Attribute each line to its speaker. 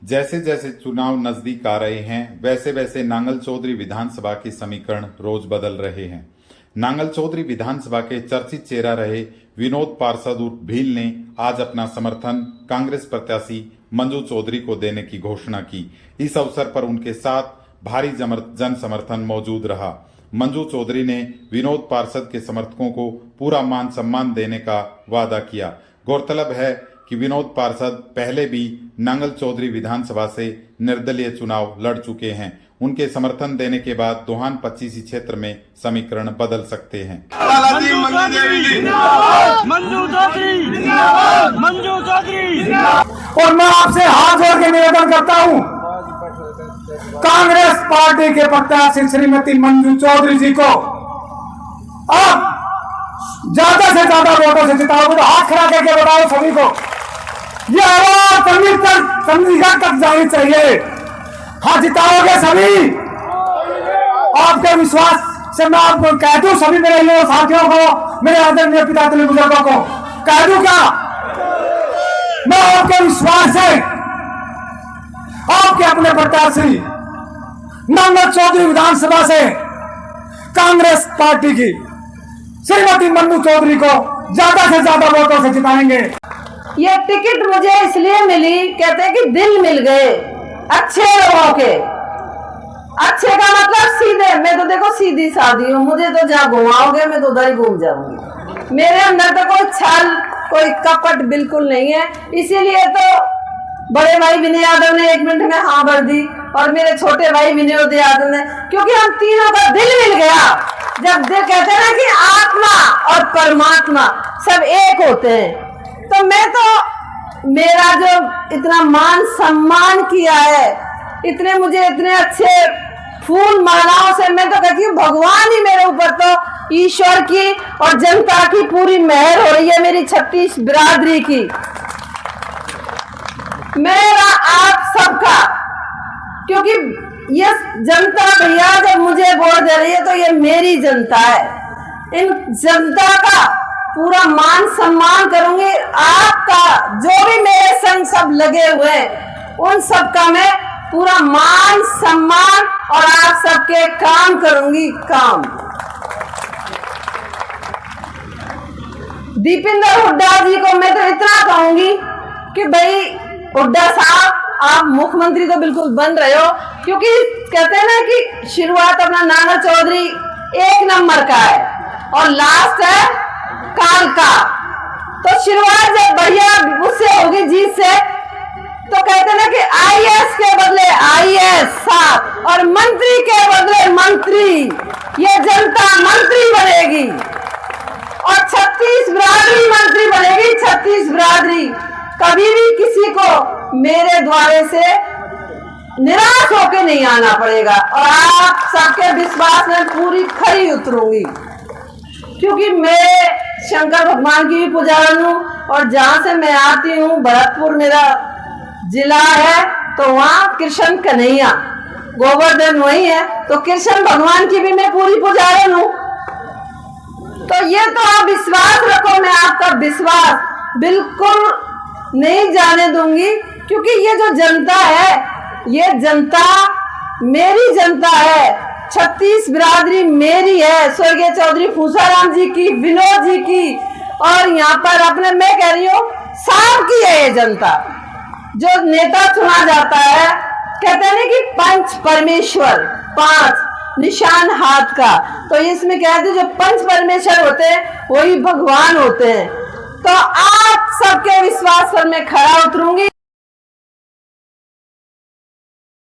Speaker 1: जैसे जैसे चुनाव नजदीक आ रहे हैं वैसे वैसे नांगल चौधरी विधानसभा के समीकरण रोज बदल रहे हैं। नांगल चौधरी विधानसभा के चर्चित चेहरा रहे विनोद पार्षद उर्फ भील ने आज अपना समर्थन कांग्रेस प्रत्याशी मंजू चौधरी को देने की घोषणा की। इस अवसर पर उनके साथ भारी जन समर्थन मौजूद रहा। मंजू चौधरी ने विनोद पार्षद के समर्थकों को पूरा मान सम्मान देने का वादा किया। गौरतलब है कि विनोद पार्षद पहले भी नांगल चौधरी विधानसभा से निर्दलीय चुनाव लड़ चुके हैं। उनके समर्थन देने के बाद दोहान 25 क्षेत्र में समीकरण बदल सकते हैं।
Speaker 2: और मैं आपसे हाथ जोड़ के निवेदन करता हूं, कांग्रेस पार्टी के प्रत्याशी श्रीमती मंजू चौधरी जी को आप ज्यादा से ज्यादा वोटों से जिताओगे तो हाथ खड़ा करके बताओ सभी को, ये आवाज चंडीगढ़ तक जानी चाहिए। हाँ, जिताओगे सभी। आपके विश्वास से मैं आपको कह दूं, सभी मेरे युवा साथियों को, मेरे आदरणीय पिता तुल्य बुजुर्गों को कह दूं क्या, मैं आपके विश्वास से आपके अपने प्रत्याशी नांगल चौधरी विधानसभा से कांग्रेस पार्टी की श्रीमती मंजू चौधरी को ज्यादा से ज्यादा वोटों से जिताएंगे।
Speaker 3: ये टिकट मुझे इसलिए मिली, कहते हैं कि दिल मिल गए अच्छे लोगों के। अच्छे का मतलब सीधे, मैं तो देखो सीधी सादी हूँ, मुझे तो जहाँ घुमाओगे मैं तो उधर ही घूम जाऊंगी। मेरे अंदर तो कोई छल कोई कपट बिल्कुल नहीं है। इसीलिए तो बड़े भाई विनय यादव ने 1 मिनट में हाँ भर दी और मेरे छोटे भाई विनोद यादव ने, क्योंकि हम तीनों का दिल मिल गया। जब दिल कहते हैं ना कि आत्मा और परमात्मा सब एक होते हैं, तो मैं तो मेरा जो इतना मान सम्मान किया है, इतने मुझे इतने अच्छे फूल मालाओं से, मैं तो कहती हूँ भगवान ही मेरे ऊपर, तो ईश्वर की और जनता की पूरी मेहर हो रही है, मेरी 36 बिरादरी की, मेरा आप सबका। क्योंकि ये जनता भैया जब मुझे वोट दे रही है तो ये मेरी जनता है। इन जनता का पूरा मान सम्मान करूंगी। आपका जो भी मेरे संग सब लगे हुए हैं उन सब का मैं पूरा मान सम्मान और आप सबके काम करूंगी। काम दीपेंद्र हुड्डा जी को मैं तो इतना कहूंगी कि भाई हुड्डा साहब, आप मुख्यमंत्री तो बिल्कुल बन रहे हो, क्योंकि कहते हैं ना कि शुरुआत अपना नांगल चौधरी 1 नंबर का है और लास्ट है काल का। तो शुरुआत जब बढ़िया उससे होगी, जीत से, तो कहते हैं ना कि आईएएस के बदले आईएएस साहब और मंत्री के बदले मंत्री, ये जनता मंत्री बनेगी और 36 बिरादरी मंत्री बनेगी। 36 बिरादरी कभी भी किसी को मेरे द्वारे से निराश होकर नहीं आना पड़ेगा और आप सबके विश्वास में पूरी खरी उतरूंगी, क्योंकि मैं शंकर भगवान की भी पुजारी हूँ और जहाँ से मैं आती हूँ, भरतपुर मेरा जिला है, तो वहाँ कृष्ण कन्हैया गोवर्धन वही है, तो कृष्ण भगवान की भी मैं पूरी पुजारी हूँ। तो ये तो आप विश्वास रखो, मैं आपका विश्वास बिल्कुल नहीं जाने दूंगी, क्योंकि ये जो जनता है, ये जनता मेरी जनता है। 36 बिरादरी मेरी है, स्वर्गीय चौधरी फूसाराम जी की, विनोद जी की, और यहाँ पर अपने मैं कह रही हूँ साहब की है ये जनता। जो नेता चुना जाता है, कहते हैं ना कि पंच परमेश्वर, 5 निशान हाथ का, तो इसमें कहते हैं जो पंच परमेश्वर होते हैं वही भगवान होते हैं। तो आप सबके विश्वास पर मैं खरा उतरूंगी।